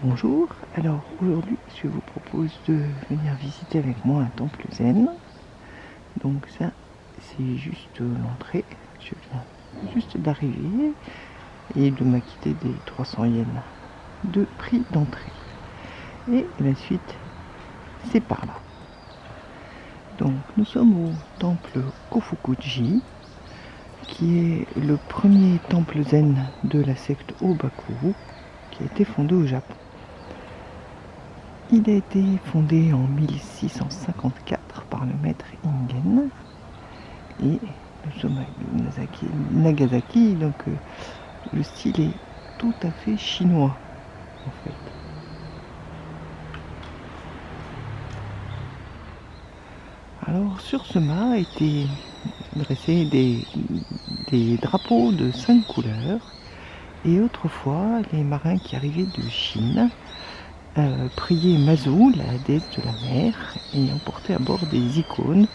Bonjour, alors aujourd'hui je vous propose de venir visiter avec moi un temple zen. Donc ça c'est juste l'entrée, je viens juste d'arriver et de m'acquitter des 300 yens de prix d'entrée. Et la suite c'est par là. Donc nous sommes au temple Kofukuji, qui est le premier temple zen de la secte Obaku, qui a été fondé au Japon. Il a été fondé en 1654 par le maître Ingen et nous sommes à Nagasaki, donc le style est tout à fait chinois en fait. Alors sur ce mât étaient dressés des drapeaux de 5 couleurs et autrefois les marins qui arrivaient de Chine priaient Mazu, la déesse de la mer, et emportaient à bord des icônes.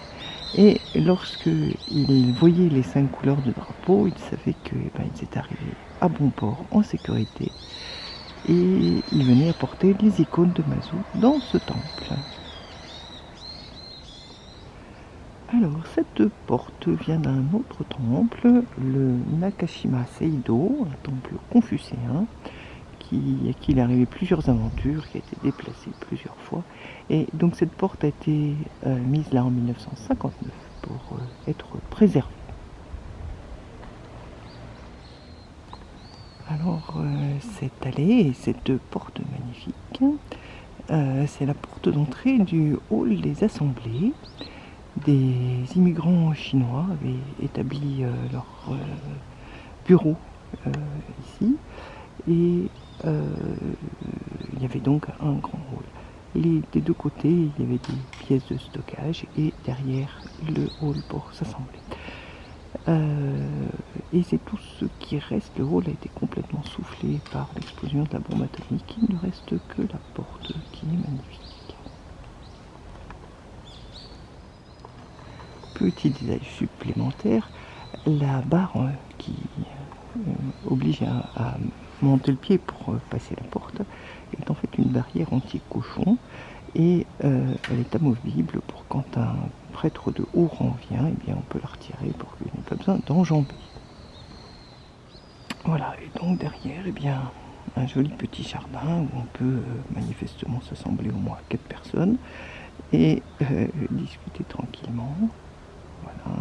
Et lorsque ils voyaient les 5 couleurs de drapeau, ils savaient qu'ils étaient arrivés à bon port en sécurité. Et ils venaient apporter les icônes de Mazu dans ce temple. Alors cette porte vient d'un autre temple, le Nakashima Seido, un temple confucéen, à qui il est arrivé plusieurs aventures, qui a été déplacé plusieurs fois. Et donc cette porte a été mise là en 1959 pour être préservée. Alors cette allée et cette porte magnifique, c'est la porte d'entrée du hall des assemblées. Des immigrants chinois avaient établi leur bureau ici et il y avait donc un grand hall. Des deux côtés, il y avait des pièces de stockage et derrière le hall pour s'assembler. Et c'est tout ce qui reste. Le hall a été complètement soufflé par l'explosion de la bombe atomique. Il ne reste que la porte qui est magnifique. Petit détail supplémentaire, la barre qui oblige à monter le pied pour passer la porte est en fait une barrière anti-cochon et elle est amovible pour quand un prêtre de haut rang vient, et bien on peut la retirer pour qu'il n'ait pas besoin d'enjamber. Voilà, et donc derrière, un joli petit jardin où on peut manifestement s'assembler au moins 4 personnes et discuter tranquillement. Voilà,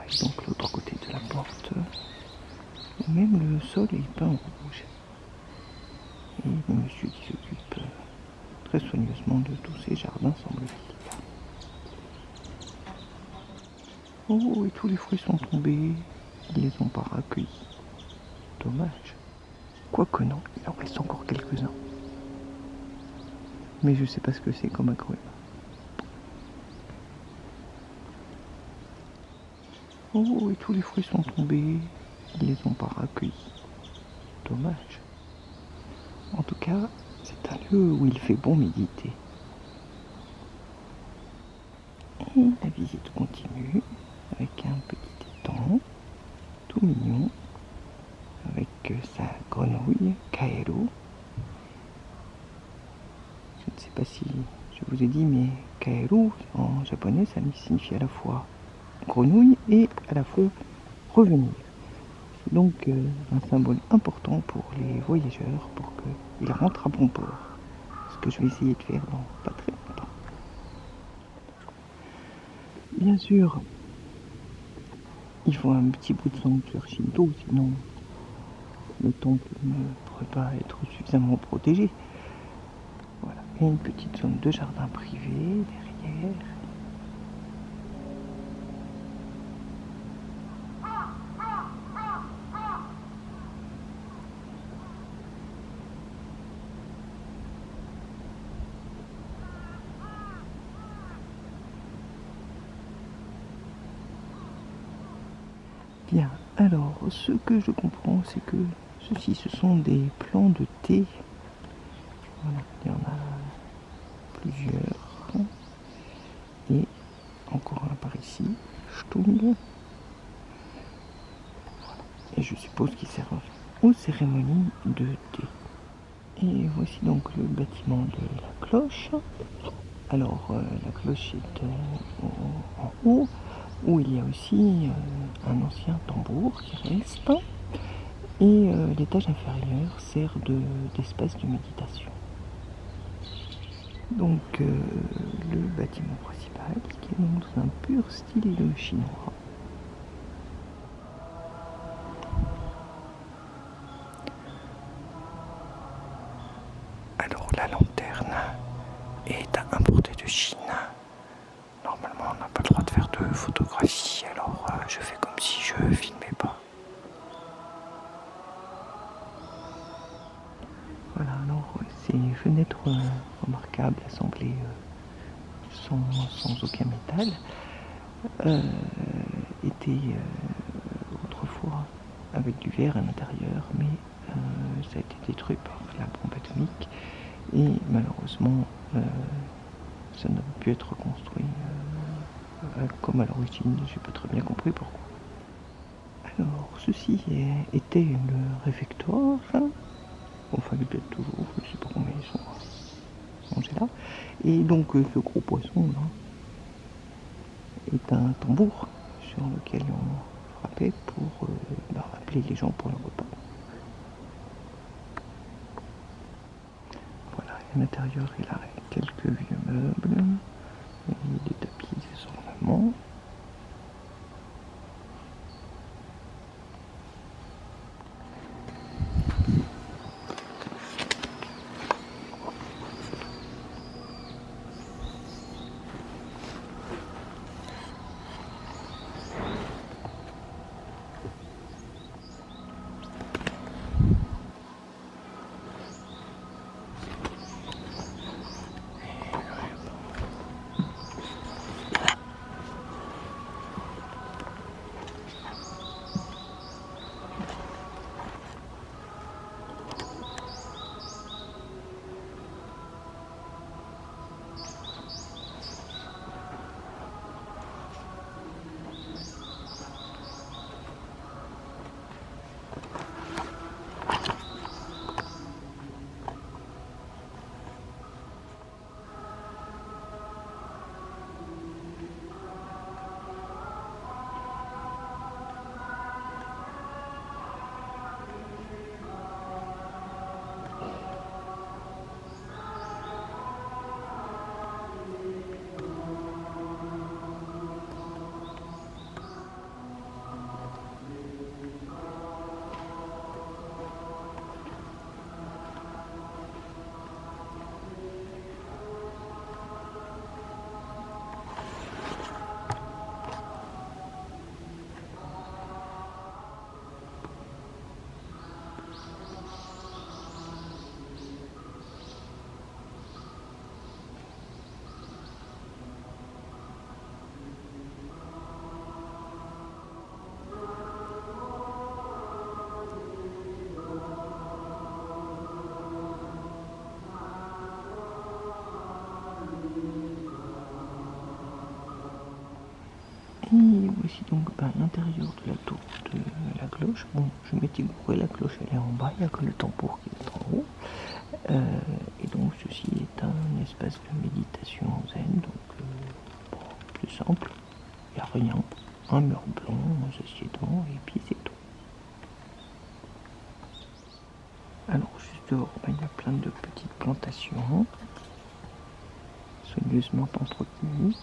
et donc l'autre côté de la porte, même le sol est peint en rouge. Et le monsieur qui s'occupe très soigneusement de tous ces jardins semble-t-il. Oh, et tous les fruits sont tombés, ils les ont pas recueillis. Dommage. Quoique non, il en reste encore quelques-uns. Mais je sais pas ce que c'est comme aquarium. Oh, et tous les fruits sont tombés, ils les ont pas recueillis. Dommage. En tout cas, c'est un lieu où il fait bon méditer. Et la visite continue avec un petit étang tout mignon avec sa grenouille Kaeru. Je ne sais pas si je vous ai dit, mais Kaeru en japonais ça signifie à la fois grenouille et à la fois revenir. Donc un symbole important pour les voyageurs pour qu'ils rentrent à bon port. Ce que je vais essayer de faire dans pas très longtemps. Bien sûr, il faut un petit bout de sanctuaire shinto, sinon le temple ne pourrait pas être suffisamment protégé. Voilà, et une petite zone de jardin privé derrière. Bien, alors ce que je comprends, c'est que ceci, ce sont des plants de thé. Voilà, il y en a plusieurs. Et encore un par ici, Stung. Voilà. Et je suppose qu'ils servent aux cérémonies de thé. Et voici donc le bâtiment de la cloche. Alors la cloche est en haut, où il y a aussi un ancien tambour qui reste. Et l'étage inférieur sert d'espace de méditation. Donc le bâtiment principal qui est donc dans un pur style chinois. Alors la lanterne est importée de Chine. Normalement on n'a pas le droit de faire de photographie, alors je fais comme si je filmais pas. Voilà, alors ces fenêtres remarquables assemblées sans aucun métal étaient autrefois avec du verre à l'intérieur, mais ça a été détruit par la bombe atomique et malheureusement ça n'a pu être reconstruit comme à l'origine. J'ai pas très bien compris pourquoi. Alors ceci était le réfectoire, enfin peut-être toujours, je sais pas combien ils sont rangés là, et donc ce gros poisson là est un tambour sur lequel on frappait pour appeler les gens pour le repas. Voilà, à l'intérieur il y a quelques vieux meubles, et des tapis, des ornements. Et voici donc l'intérieur de la tour de la cloche. Bon, je m'étais gouré, la cloche elle est en bas, il n'y a que le tambour qui est en haut. Et donc ceci est un espace de méditation zen, donc plus simple, il n'y a rien, un mur blanc, on s'assied devant et puis c'est tout. Alors juste dehors, il y a plein de petites plantations, soigneusement entretenues.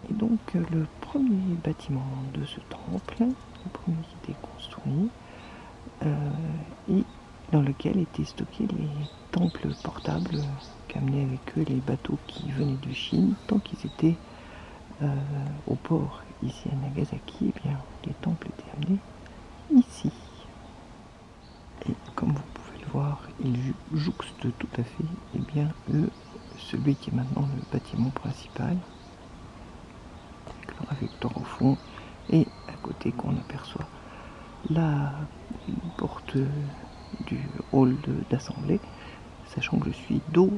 Et donc le premier bâtiment de ce temple, le premier qui était construit, et dans lequel étaient stockés les temples portables qu'amenaient avec eux les bateaux qui venaient de Chine. Tant qu'ils étaient au port ici à Nagasaki, eh bien, les temples étaient amenés ici. Et comme vous pouvez le voir, il jouxte tout à fait celui qui est maintenant le bâtiment principal, avec le réfectoire au fond, et à côté qu'on aperçoit la porte du hall d'assemblée, sachant que je suis dos,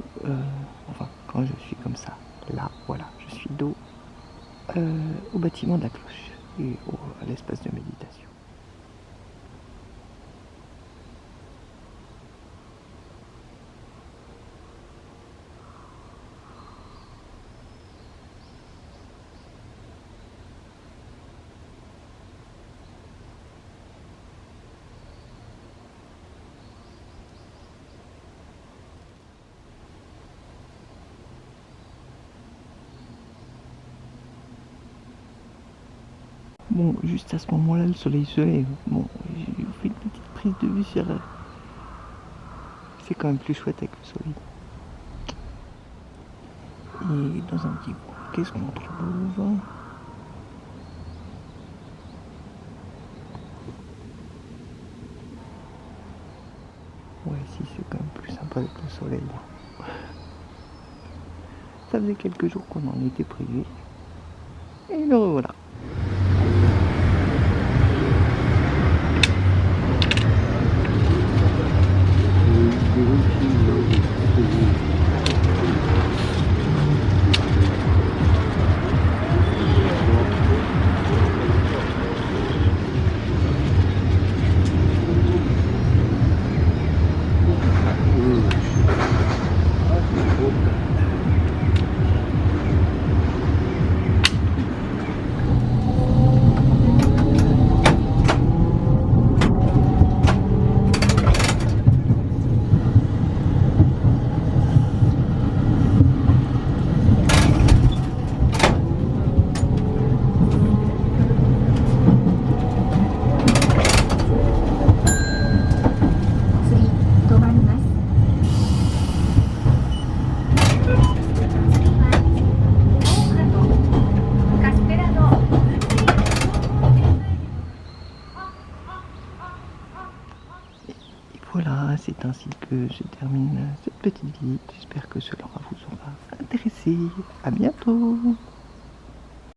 quand je suis comme ça, là, voilà, je suis dos au bâtiment de la cloche et à l'espace de méditation. Bon, juste à ce moment-là, le soleil se lève. Bon, j'ai fait une petite prise de vue sur... C'est quand même plus chouette avec le soleil. Et dans un petit coin, qu'est-ce qu'on trouve? Ouais, si, c'est quand même plus sympa avec le soleil. Ça faisait quelques jours qu'on en était privé. Et le revoilà. Voilà, c'est ainsi que se termine cette petite visite. J'espère que cela vous aura intéressé. À bientôt!